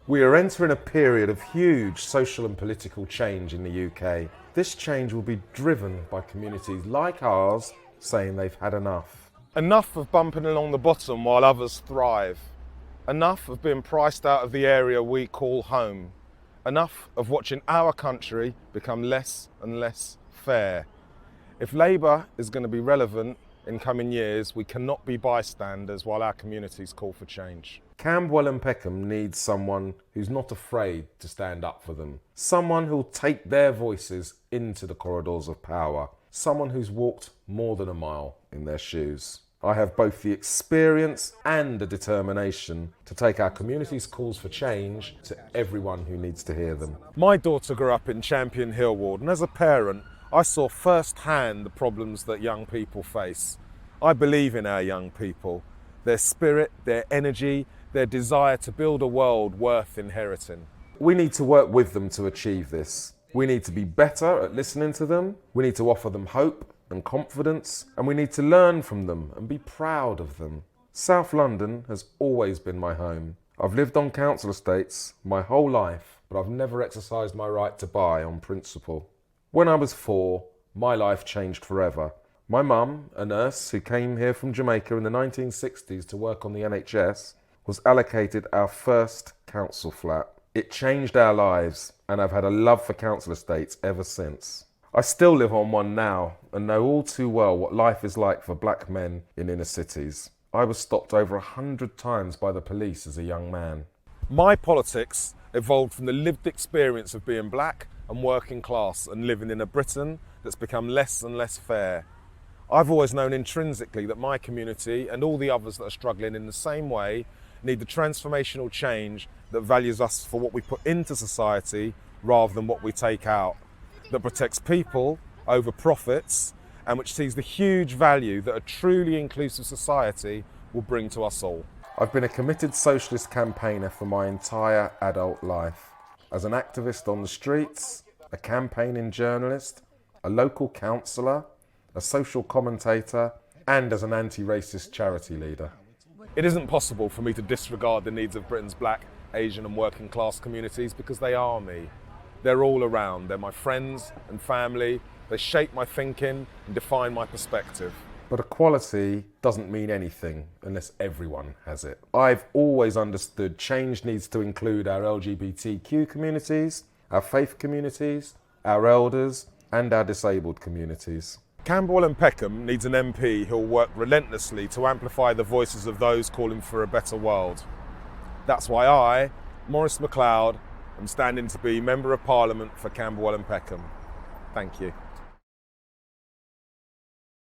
We are entering a period of huge social and political change in the UK. This change will be driven by communities like ours saying they've had enough. Enough of bumping along the bottom while others thrive. Enough of being priced out of the area we call home. Enough of watching our country become less and less fair. If Labour is going to be relevant in coming years, we cannot be bystanders while our communities call for change. Camberwell Peckham needs someone who's not afraid to stand up for them. Someone who'll take their voices into the corridors of power. Someone who's walked more than a mile in their shoes. I have both the experience and the determination to take our community's calls for change to everyone who needs to hear them. My daughter grew up in Champion Hill ward, and as a parent, I saw firsthand the problems that young people face. I believe in our young people, their spirit, their energy, their desire to build a world worth inheriting. We need to work with them to achieve this. We need to be better at listening to them. We need to offer them hope and confidence, and we need to learn from them and be proud of them. South London has always been my home. I've lived on council estates my whole life, but I've never exercised my right to buy on principle. When I was 4, my life changed forever. My mum, a nurse who came here from Jamaica in the 1960s to work on the NHS, was allocated our first council flat. It changed our lives, and I've had a love for council estates ever since. I still live on one now and know all too well what life is like for black men in inner cities. I was stopped over 100 times by the police as a young man. My politics evolved from the lived experience of being black and working class and living in a Britain that's become less and less fair. I've always known intrinsically that my community and all the others that are struggling in the same way need the transformational change that values us for what we put into society rather than what we take out, that protects people over profits, and which sees the huge value that a truly inclusive society will bring to us all. I've been a committed socialist campaigner for my entire adult life. As an activist on the streets, a campaigning journalist, a local councillor, a social commentator, and as an anti-racist charity leader. It isn't possible for me to disregard the needs of Britain's black, Asian and working class communities because they are me. They're all around. They're my friends and family. They shape my thinking and define my perspective. But equality doesn't mean anything unless everyone has it. I've always understood change needs to include our LGBTQ communities, our faith communities, our elders, and our disabled communities. Camberwell Peckham needs an MP who'll work relentlessly to amplify the voices of those calling for a better world. That's why I, Maurice Mcleod, am standing to be Member of Parliament for Camberwell Peckham. Thank you.